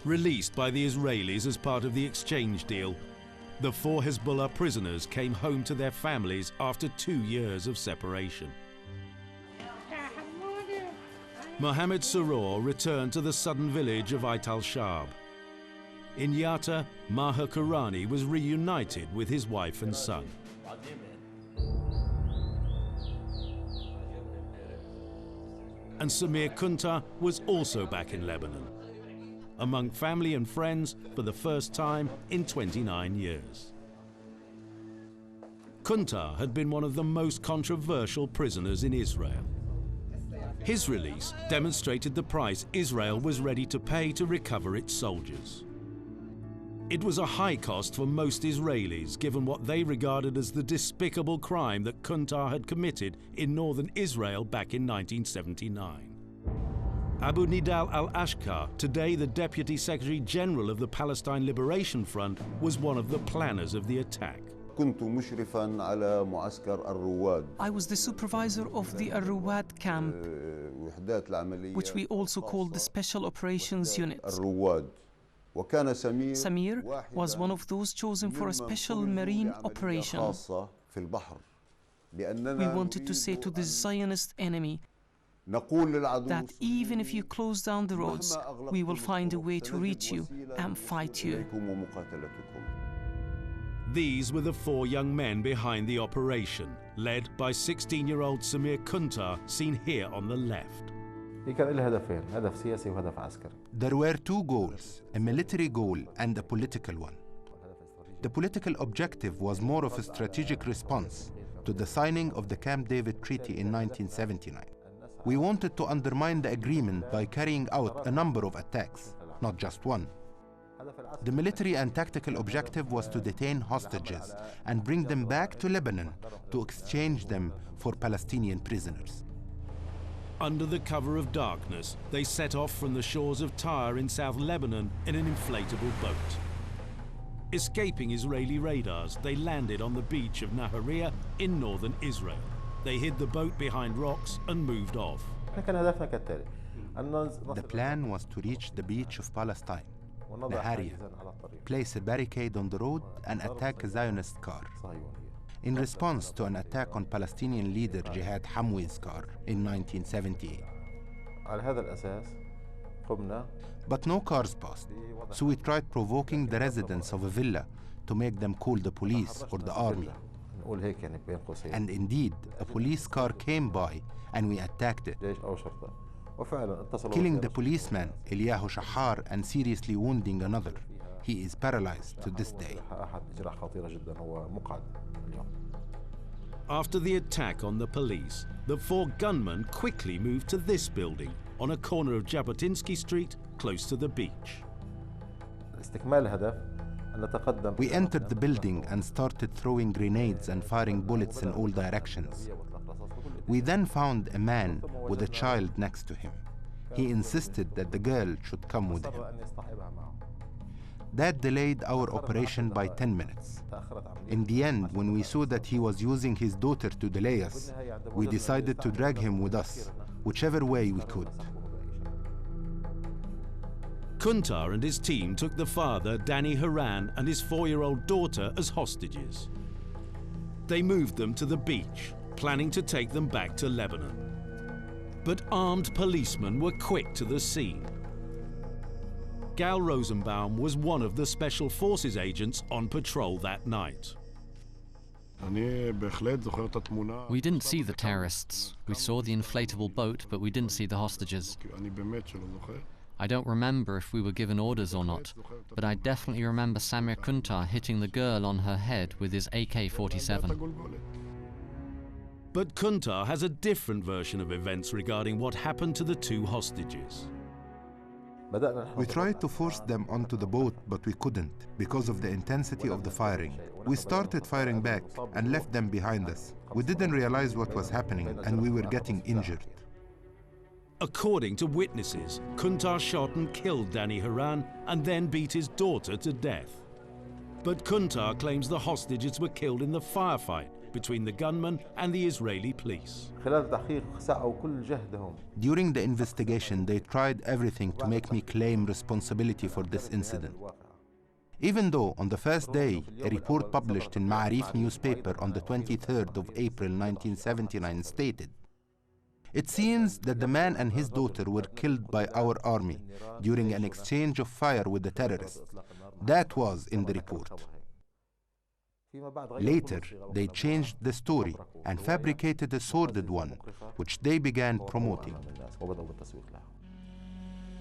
Released by the Israelis as part of the exchange deal, the 4 Hezbollah prisoners came home to their families after 2 years of separation. Mohammed Saror returned to the southern village of Ait al-Shab. In Yatta, Maher Karani was reunited with his wife and son. And Samir Kuntar was also back in Lebanon, among family and friends for the first time in 29 years. Kuntar had been one of the most controversial prisoners in Israel. His release demonstrated the price Israel was ready to pay to recover its soldiers. It was a high cost for most Israelis, given what they regarded as the despicable crime that Kuntar had committed in northern Israel back in 1979. Abu Nidal al-Ashkar, today the Deputy Secretary General of the Palestine Liberation Front, was one of the planners of the attack. I was the supervisor of the Al-Ruwad camp, which we also called the Special Operations Unit. Samir was one of those chosen for a special marine operation. We wanted to say to the Zionist enemy that even if you close down the roads, we will find a way to reach you and fight you. These were the 4 young men behind the operation, led by 16-year-old Samir Kuntar, seen here on the left. There were 2 goals, a military goal and a political one. The political objective was more of a strategic response to the signing of the Camp David Treaty in 1979. We wanted to undermine the agreement by carrying out a number of attacks, not just one. The military and tactical objective was to detain hostages and bring them back to Lebanon to exchange them for Palestinian prisoners. Under the cover of darkness, they set off from the shores of Tyre in South Lebanon in an inflatable boat. Escaping Israeli radars, they landed on the beach of Naharia in northern Israel. They hid the boat behind rocks and moved off. The plan was to reach the beach of Palestine, Naharia, place a barricade on the road and attack a Zionist car, in response to an attack on Palestinian leader Jihad Hamwi's car in 1978. But no cars passed, so we tried provoking the residents of a villa to make them call the police or the army. And indeed, a police car came by and we attacked it, killing the policeman, Eliyahu Shahar, and seriously wounding another. He is paralyzed to this day. After the attack on the police, the 4 gunmen quickly moved to this building on a corner of Jabotinsky Street, close to the beach. We entered the building and started throwing grenades and firing bullets in all directions. We then found a man with a child next to him. He insisted that the girl should come with him. That delayed our operation by 10 minutes. In the end, when we saw that he was using his daughter to delay us, we decided to drag him with us, whichever way we could. Kuntar and his team took the father, Danny Haran, and his 4-year-old daughter as hostages. They moved them to the beach, planning to take them back to Lebanon. But armed policemen were quick to the scene. Gal Rosenbaum was one of the Special Forces agents on patrol that night. We didn't see the terrorists. We saw the inflatable boat, but we didn't see the hostages. I don't remember if we were given orders or not, but I definitely remember Samir Kuntar hitting the girl on her head with his AK-47. But Kuntar has a different version of events regarding what happened to the 2 hostages. We tried to force them onto the boat, but we couldn't because of the intensity of the firing. We started firing back and left them behind us. We didn't realize what was happening and we were getting injured. According to witnesses, Kuntar shot and killed Danny Haran and then beat his daughter to death. But Kuntar claims the hostages were killed in the firefight between the gunman and the Israeli police. During the investigation, they tried everything to make me claim responsibility for this incident. Even though on the first day, a report published in Ma'arif newspaper on the 23rd of April 1979 stated, "It seems that the man and his daughter were killed by our army during an exchange of fire with the terrorists." That was in the report. Later, they changed the story and fabricated a sordid one, which they began promoting.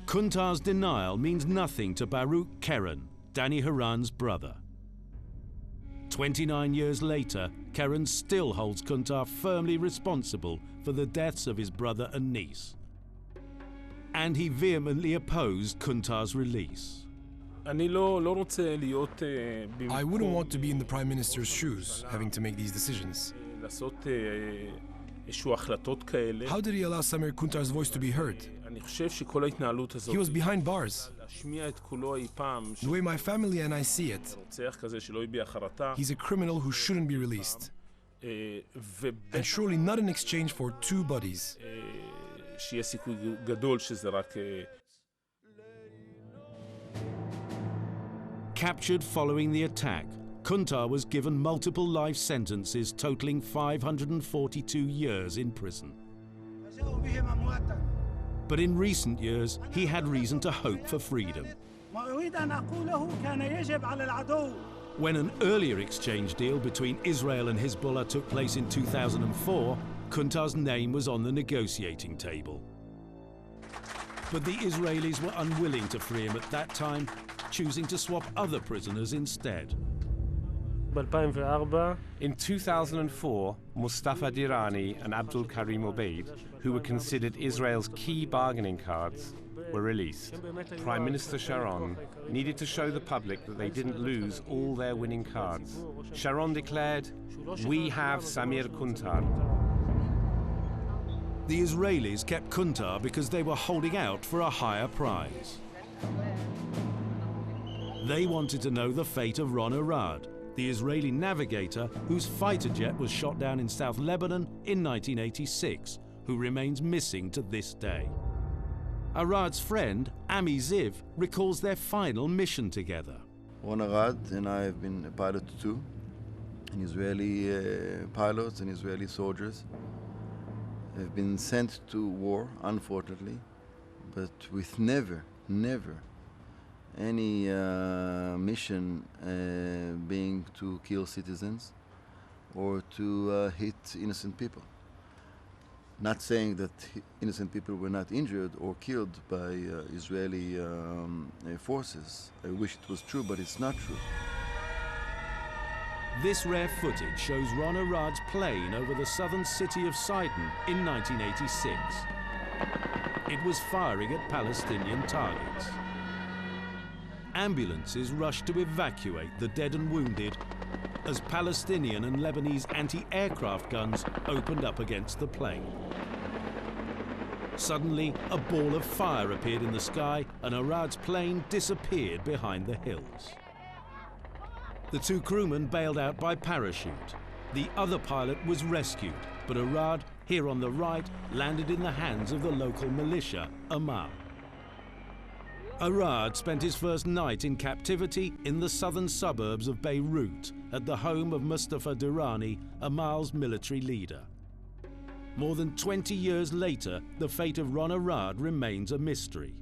Kuntar's denial means nothing to Baruch Keren, Danny Haran's brother. 29 years later, Keren still holds Kuntar firmly responsible for the deaths of his brother and niece. And he vehemently opposed Kuntar's release. I wouldn't want to be in the Prime Minister's shoes, having to make these decisions. How did he allow Samir Kuntar's voice to be heard? He was behind bars. The way my family and I see it, he's a criminal who shouldn't be released. And surely not in exchange for two bodies. Captured following the attack, Kuntar was given multiple life sentences totaling 542 years in prison. But in recent years, he had reason to hope for freedom. When an earlier exchange deal between Israel and Hezbollah took place in 2004, Kuntar's name was on the negotiating table. But the Israelis were unwilling to free him at that time, choosing to swap other prisoners instead. In 2004, Mustafa Dirani and Abdul Karim Obeid, who were considered Israel's key bargaining cards, were released. Prime Minister Sharon needed to show the public that they didn't lose all their winning cards. Sharon declared, "We have Samir Kuntar." The Israelis kept Kuntar because they were holding out for a higher prize. They wanted to know the fate of Ron Arad, the Israeli navigator whose fighter jet was shot down in South Lebanon in 1986, who remains missing to this day. Arad's friend, Ami Ziv, recalls their final mission together. Ron Arad and I have been a pilot too, and Israeli pilots and Israeli soldiers have been sent to war, unfortunately, but with never any mission being to kill citizens or to hit innocent people. Not saying that innocent people were not injured or killed by Israeli forces. I wish it was true, but it's not true. This rare footage shows Ron Arad's plane over the southern city of Sidon in 1986. It was firing at Palestinian targets. Ambulances rushed to evacuate the dead and wounded as Palestinian and Lebanese anti-aircraft guns opened up against the plane. Suddenly, a ball of fire appeared in the sky and Arad's plane disappeared behind the hills. The two crewmen bailed out by parachute. The other pilot was rescued, but Arad, here on the right, landed in the hands of the local militia, Amal. Arad spent his first night in captivity in the southern suburbs of Beirut at the home of Mustafa Dirani, Amal's military leader. More than 20 years later, the fate of Ron Arad remains a mystery.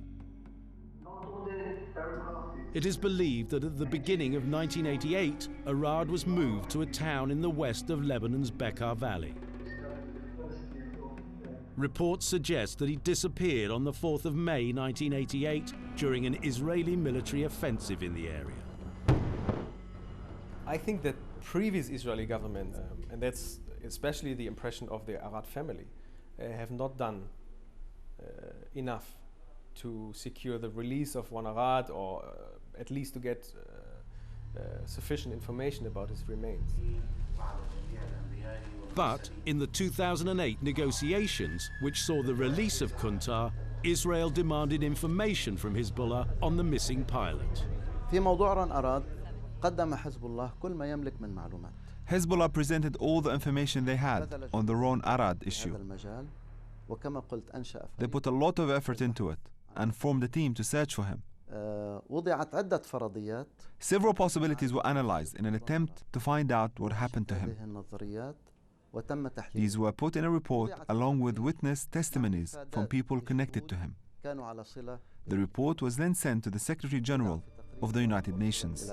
It is believed that at the beginning of 1988, Arad was moved to a town in the west of Lebanon's Bekaa Valley. Reports suggest that he disappeared on the 4th of May 1988 during an Israeli military offensive in the area. I think that previous Israeli government, and that's especially the impression of the Arad family, have not done enough to secure the release of Ron Arad, or at least to get sufficient information about his remains. But in the 2008 negotiations, which saw the release of Kuntar, Israel demanded information from Hezbollah on the missing pilot. في موضوع رون أراد قدم حزب الله كل ما يملك من معلومات. Hezbollah presented all the information they had on the Ron Arad issue. They put a lot of effort into it and formed a team to search for him. Several possibilities were analyzed in an attempt to find out what happened to him. These were put in a report along with witness testimonies from people connected to him. The report was then sent to the Secretary General of the United Nations.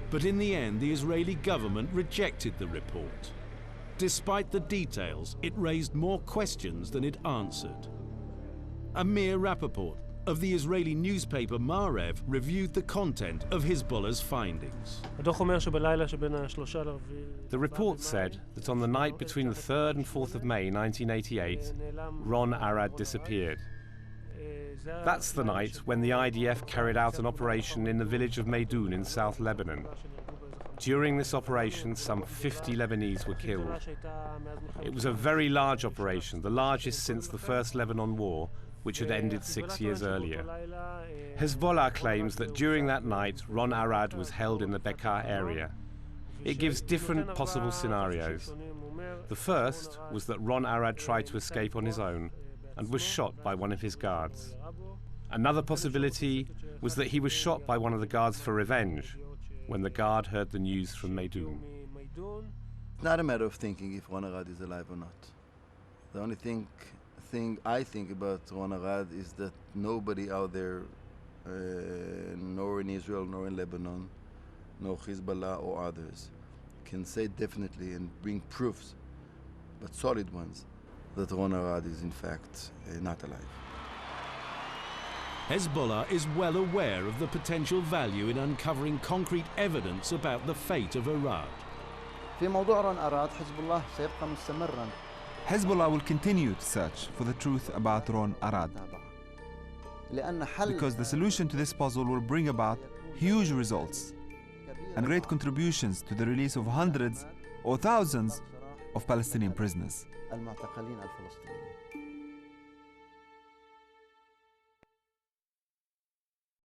But in the end, the Israeli government rejected the report. Despite the details, it raised more questions than it answered. Amir Rappaport of the Israeli newspaper Marev reviewed the content of Hezbollah's findings. The report said that on the night between the 3rd and 4th of May 1988, Ron Arad disappeared. That's the night when the IDF carried out an operation in the village of Maydoun in South Lebanon. During this operation, some 50 Lebanese were killed. It was a very large operation, the largest since the First Lebanon War, which had ended 6 years earlier. Hezbollah claims that during that night, Ron Arad was held in the Bekaa area. It gives different possible scenarios. The first was that Ron Arad tried to escape on his own and was shot by one of his guards. Another possibility was that he was shot by one of the guards for revenge when the guard heard the news from Maydoun. It's not a matter of thinking if Ron Arad is alive or not. The only thing I think about Ron Arad is that nobody out there, nor in Israel, nor in Lebanon, nor Hezbollah or others, can say definitely and bring proofs, but solid ones, that Ron Arad is in fact not alive. Hezbollah is well aware of the potential value in uncovering concrete evidence about the fate of Arad. Hezbollah will continue to search for the truth about Ron Arad, because the solution to this puzzle will bring about huge results and great contributions to the release of hundreds or thousands of Palestinian prisoners.